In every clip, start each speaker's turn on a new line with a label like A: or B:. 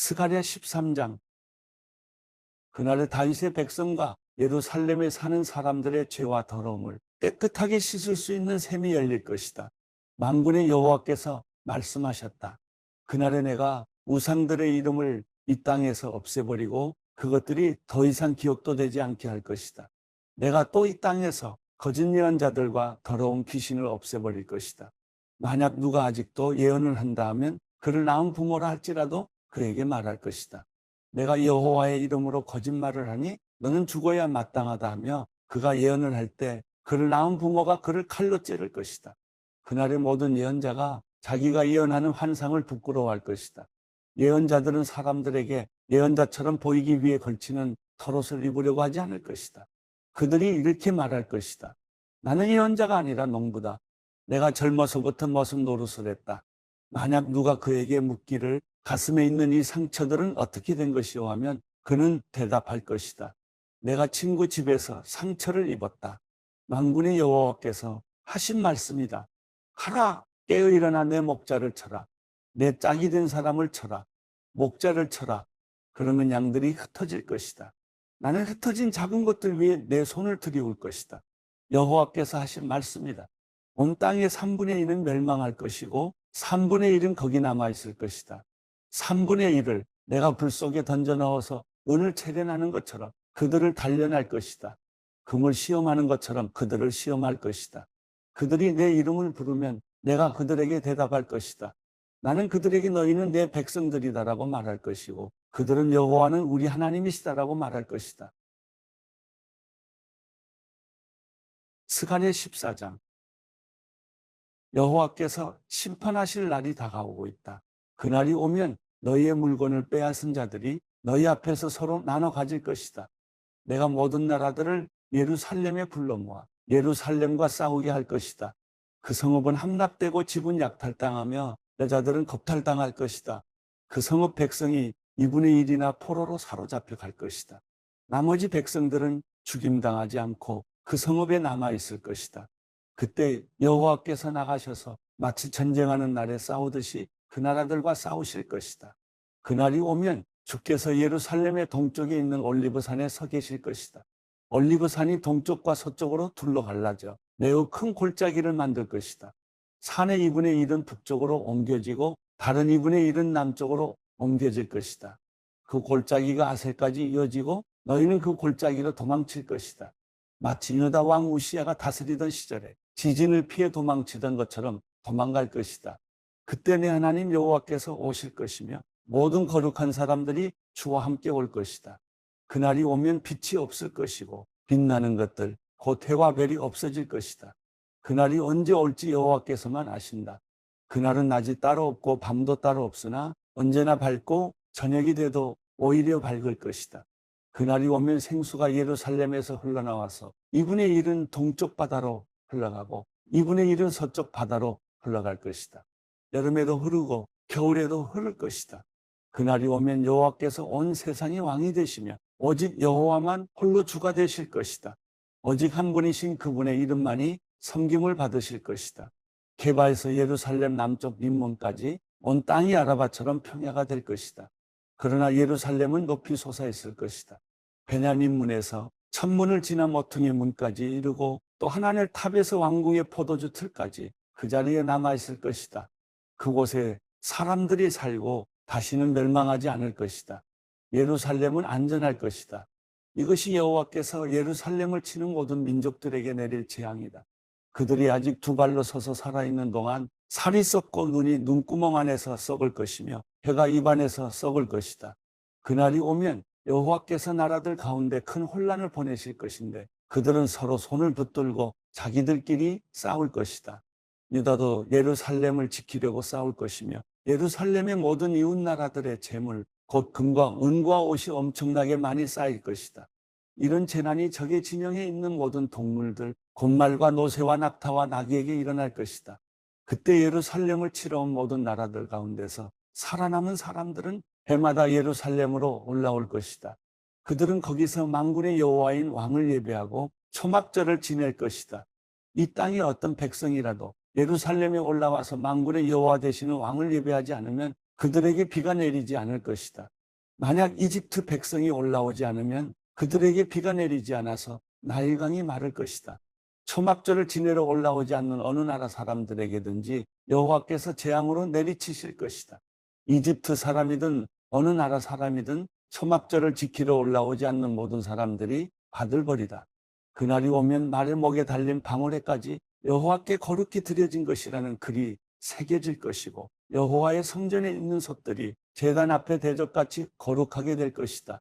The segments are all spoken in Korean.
A: 스가랴 13장. 그날에 다윗의 백성과 예루살렘에 사는 사람들의 죄와 더러움을 깨끗하게 씻을 수 있는 샘이 열릴 것이다. 만군의 여호와께서 말씀하셨다. 그날에 내가 우상들의 이름을 이 땅에서 없애버리고 그것들이 더 이상 기억도 되지 않게 할 것이다. 내가 또 이 땅에서 거짓 예언자들과 더러운 귀신을 없애버릴 것이다. 만약 누가 아직도 예언을 한다 하면 그를 낳은 부모라 할지라도 그에게 말할 것이다. 내가 여호와의 이름으로 거짓말을 하니 너는 죽어야 마땅하다 하며 그가 예언을 할 때 그를 낳은 부모가 그를 칼로 찌를 것이다. 그날의 모든 예언자가 자기가 예언하는 환상을 부끄러워할 것이다. 예언자들은 사람들에게 예언자처럼 보이기 위해 걸치는 털옷을 입으려고 하지 않을 것이다. 그들이 이렇게 말할 것이다. 나는 예언자가 아니라 농부다. 내가 젊어서부터 무슨 노릇을 했다. 만약 누가 그에게 묻기를 가슴에 있는 이 상처들은 어떻게 된 것이오 하면 그는 대답할 것이다. 내가 친구 집에서 상처를 입었다. 만군의 여호와께서 하신 말씀이다. 하라, 깨어 일어나 내 목자를 쳐라. 내 짝이 된 사람을 쳐라. 목자를 쳐라. 그러면 양들이 흩어질 것이다. 나는 흩어진 작은 것들 위에 내 손을 들이울 것이다. 여호와께서 하신 말씀이다. 온 땅의 3분의 1은 멸망할 것이고 3분의 1은 거기 남아있을 것이다. 3분의 1을 내가 불 속에 던져 넣어서 은을 채련하는 것처럼 그들을 단련할 것이다. 금을 시험하는 것처럼 그들을 시험할 것이다. 그들이 내 이름을 부르면 내가 그들에게 대답할 것이다. 나는 그들에게 너희는 내 백성들이다라고 말할 것이고 그들은 여호와는 우리 하나님이시다라고 말할 것이다. 스가랴 14장. 여호와께서 심판하실 날이 다가오고 있다. 그날이 오면 너희의 물건을 빼앗은 자들이 너희 앞에서 서로 나눠 가질 것이다. 내가 모든 나라들을 예루살렘에 불러 모아 예루살렘과 싸우게 할 것이다. 그 성읍은 함락되고 집은 약탈당하며 여자들은 겁탈당할 것이다. 그 성읍 백성이 2분의 1이나 포로로 사로잡혀 갈 것이다. 나머지 백성들은 죽임당하지 않고 그 성읍에 남아있을 것이다. 그때 여호와께서 나가셔서 마치 전쟁하는 날에 싸우듯이 그 나라들과 싸우실 것이다. 그날이 오면 주께서 예루살렘의 동쪽에 있는 올리브산에 서 계실 것이다. 올리브산이 동쪽과 서쪽으로 둘러 갈라져 매우 큰 골짜기를 만들 것이다. 산의 2분의 1은 북쪽으로 옮겨지고 다른 2분의 1은 남쪽으로 옮겨질 것이다. 그 골짜기가 아셀까지 이어지고 너희는 그 골짜기로 도망칠 것이다. 마치 유다 왕 우시야가 다스리던 시절에 지진을 피해 도망치던 것처럼 도망갈 것이다. 그때 내 하나님 여호와께서 오실 것이며 모든 거룩한 사람들이 주와 함께 올 것이다. 그날이 오면 빛이 없을 것이고 빛나는 것들 곧 해와 별이 없어질 것이다. 그날이 언제 올지 여호와께서만 아신다. 그날은 낮이 따로 없고 밤도 따로 없으나 언제나 밝고 저녁이 돼도 오히려 밝을 것이다. 그날이 오면 생수가 예루살렘에서 흘러나와서 2분의 1은 동쪽 바다로 흘러가고 2분의 1은 서쪽 바다로 흘러갈 것이다. 여름에도 흐르고 겨울에도 흐를 것이다. 그날이 오면 여호와께서 온 세상의 왕이 되시며 오직 여호와만 홀로 주가 되실 것이다. 오직 한 분이신 그분의 이름만이 섬김을 받으실 것이다. 게바에서 예루살렘 남쪽 림몬까지 온 땅이 아라바처럼 평야가 될 것이다. 그러나 예루살렘은 높이 솟아있을 것이다. 베냐민 문에서 천문을 지나 모퉁이 문까지 이르고 또 하나님 탑에서 왕궁의 포도주 틀까지 그 자리에 남아있을 것이다. 그곳에 사람들이 살고 다시는 멸망하지 않을 것이다. 예루살렘은 안전할 것이다. 이것이 여호와께서 예루살렘을 치는 모든 민족들에게 내릴 재앙이다. 그들이 아직 두 발로 서서 살아있는 동안 살이 썩고 눈이 눈구멍 안에서 썩을 것이며 혀가 입 안에서 썩을 것이다. 그날이 오면 여호와께서 나라들 가운데 큰 혼란을 보내실 것인데 그들은 서로 손을 붙들고 자기들끼리 싸울 것이다. 유다도 예루살렘을 지키려고 싸울 것이며 예루살렘의 모든 이웃 나라들의 재물 곧 금과 은과 옷이 엄청나게 많이 쌓일 것이다. 이런 재난이 적의 진영에 있는 모든 동물들 곧 말과 노새와 낙타와 나귀에게 일어날 것이다. 그때 예루살렘을 치러 온 모든 나라들 가운데서 살아남은 사람들은 해마다 예루살렘으로 올라올 것이다. 그들은 거기서 만군의 여호와인 왕을 예배하고 초막절을 지낼 것이다. 이 땅의 어떤 백성이라도 예루살렘에 올라와서 만군의 여호와 되시는 왕을 예배하지 않으면 그들에게 비가 내리지 않을 것이다. 만약 이집트 백성이 올라오지 않으면 그들에게 비가 내리지 않아서 나일강이 마를 것이다. 초막절을 지내러 올라오지 않는 어느 나라 사람들에게든지 여호와께서 재앙으로 내리치실 것이다. 이집트 사람이든 어느 나라 사람이든 초막절을 지키러 올라오지 않는 모든 사람들이 받을 벌이다. 그날이 오면 말의 목에 달린 방울에까지 여호와께 거룩히 드려진 것이라는 글이 새겨질 것이고 여호와의 성전에 있는 솥들이 제단 앞에 대접같이 거룩하게 될 것이다.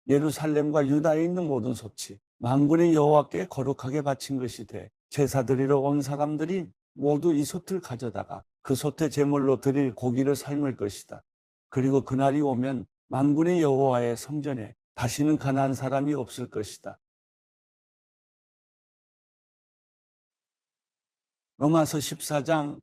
A: 예루살렘과 유다에 있는 모든 솥이 만군의 여호와께 거룩하게 바친 것이 돼 제사 드리러 온 사람들이 모두 이 솥을 가져다가 그 솥에 제물로 드릴 고기를 삶을 것이다. 그리고 그날이 오면 만군의 여호와의 성전에 다시는 가난한 사람이 없을 것이다. 로마서 14장.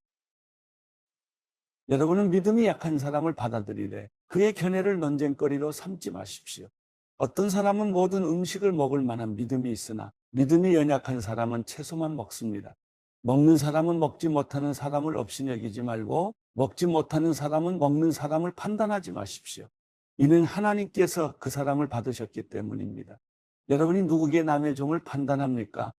A: 여러분은 믿음이 약한 사람을 받아들이되 그의 견해를 논쟁거리로 삼지 마십시오. 어떤 사람은 모든 음식을 먹을 만한 믿음이 있으나 믿음이 연약한 사람은 채소만 먹습니다. 먹는 사람은 먹지 못하는 사람을 없이 여기지 말고 먹지 못하는 사람은 먹는 사람을 판단하지 마십시오. 이는 하나님께서 그 사람을 받으셨기 때문입니다. 여러분이 누구에게 남의 종을 판단합니까?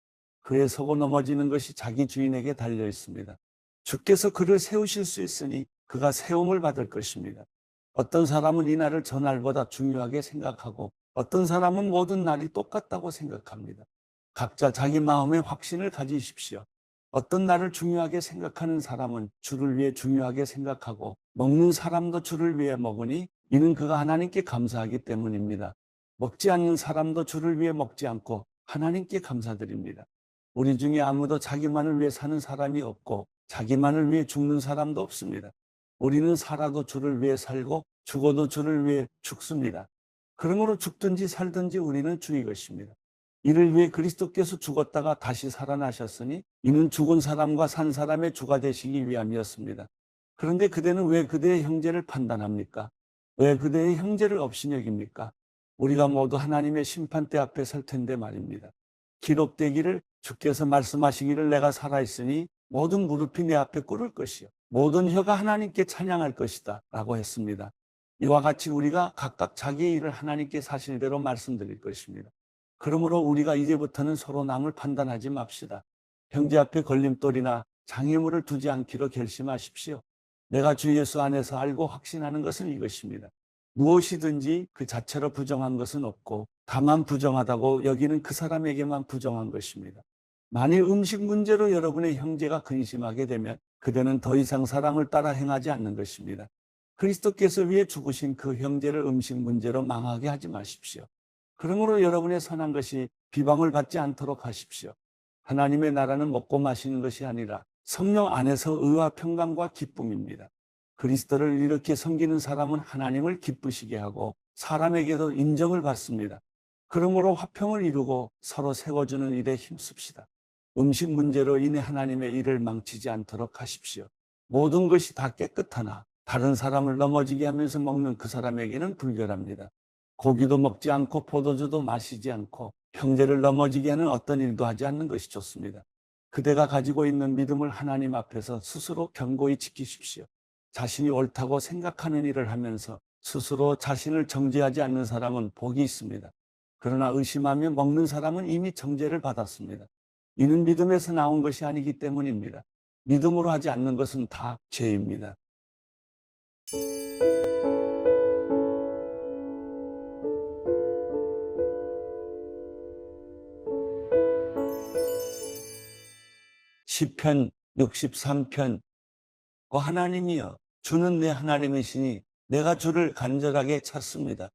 A: 그의 속어 넘어지는 것이 자기 주인에게 달려 있습니다. 주께서 그를 세우실 수 있으니 그가 세움을 받을 것입니다. 어떤 사람은 이 날을 저 날보다 중요하게 생각하고 어떤 사람은 모든 날이 똑같다고 생각합니다. 각자 자기 마음의 확신을 가지십시오. 어떤 날을 중요하게 생각하는 사람은 주를 위해 중요하게 생각하고 먹는 사람도 주를 위해 먹으니 이는 그가 하나님께 감사하기 때문입니다. 먹지 않는 사람도 주를 위해 먹지 않고 하나님께 감사드립니다. 우리 중에 아무도 자기만을 위해 사는 사람이 없고 자기만을 위해 죽는 사람도 없습니다. 우리는 살아도 주를 위해 살고 죽어도 주를 위해 죽습니다. 그러므로 죽든지 살든지 우리는 주의 것입니다. 이를 위해 그리스도께서 죽었다가 다시 살아나셨으니 이는 죽은 사람과 산 사람의 주가 되시기 위함이었습니다. 그런데 그대는 왜 그대의 형제를 판단합니까? 왜 그대의 형제를 업신여깁니까? 우리가 모두 하나님의 심판대 앞에 설 텐데 말입니다. 기록되기를 주께서 말씀하시기를 내가 살아있으니 모든 무릎이 내 앞에 꿇을 것이요 모든 혀가 하나님께 찬양할 것이다 라고 했습니다. 이와 같이 우리가 각각 자기의 일을 하나님께 사실대로 말씀드릴 것입니다. 그러므로 우리가 이제부터는 서로 남을 판단하지 맙시다. 형제 앞에 걸림돌이나 장애물을 두지 않기로 결심하십시오. 내가 주 예수 안에서 알고 확신하는 것은 이것입니다. 무엇이든지 그 자체로 부정한 것은 없고 다만 부정하다고 여기는 그 사람에게만 부정한 것입니다. 만일 음식 문제로 여러분의 형제가 근심하게 되면 그대는 더 이상 사랑을 따라 행하지 않는 것입니다. 그리스도께서 위해 죽으신 그 형제를 음식 문제로 망하게 하지 마십시오. 그러므로 여러분의 선한 것이 비방을 받지 않도록 하십시오. 하나님의 나라는 먹고 마시는 것이 아니라 성령 안에서 의와 평강과 기쁨입니다. 그리스도를 이렇게 섬기는 사람은 하나님을 기쁘시게 하고 사람에게도 인정을 받습니다. 그러므로 화평을 이루고 서로 세워주는 일에 힘씁시다. 음식 문제로 인해 하나님의 일을 망치지 않도록 하십시오. 모든 것이 다 깨끗하나 다른 사람을 넘어지게 하면서 먹는 그 사람에게는 불결합니다. 고기도 먹지 않고 포도주도 마시지 않고 형제를 넘어지게 하는 어떤 일도 하지 않는 것이 좋습니다. 그대가 가지고 있는 믿음을 하나님 앞에서 스스로 견고히 지키십시오. 자신이 옳다고 생각하는 일을 하면서 스스로 자신을 정죄하지 않는 사람은 복이 있습니다. 그러나 의심하며 먹는 사람은 이미 정죄를 받았습니다. 이는 믿음에서 나온 것이 아니기 때문입니다. 믿음으로 하지 않는 것은 다 죄입니다. 시편 63편. 하나님이여, 주는 내 하나님이시니 내가 주를 간절하게 찾습니다.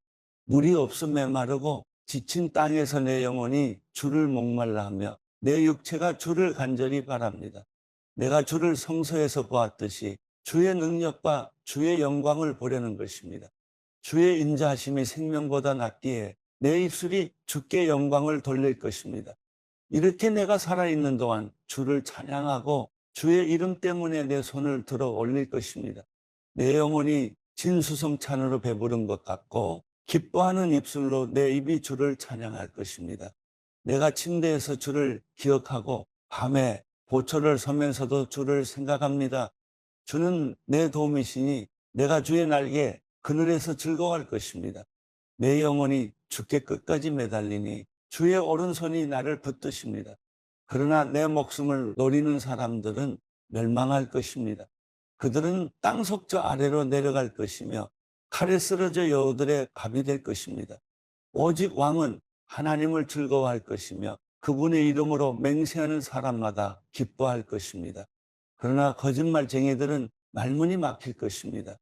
A: 물이 없어 메마르고 지친 땅에서 내 영혼이 주를 목말라 하며 내 육체가 주를 간절히 바랍니다. 내가 주를 성소에서 보았듯이 주의 능력과 주의 영광을 보려는 것입니다. 주의 인자하심이 생명보다 낫기에 내 입술이 주께 영광을 돌릴 것입니다. 이렇게 내가 살아있는 동안 주를 찬양하고 주의 이름 때문에 내 손을 들어 올릴 것입니다. 내 영혼이 진수성찬으로 배부른 것 같고 기뻐하는 입술로 내 입이 주를 찬양할 것입니다. 내가 침대에서 주를 기억하고 밤에 보초를 서면서도 주를 생각합니다. 주는 내 도움이시니 내가 주의 날개 그늘에서 즐거워할 것입니다. 내 영혼이 주께 끝까지 매달리니 주의 오른손이 나를 붙드십니다. 그러나 내 목숨을 노리는 사람들은 멸망할 것입니다. 그들은 땅속 저 아래로 내려갈 것이며 칼에 쓰러져 여우들의 갑이 될 것입니다. 오직 왕은 하나님을 즐거워할 것이며 그분의 이름으로 맹세하는 사람마다 기뻐할 것입니다. 그러나 거짓말쟁이들은 말문이 막힐 것입니다.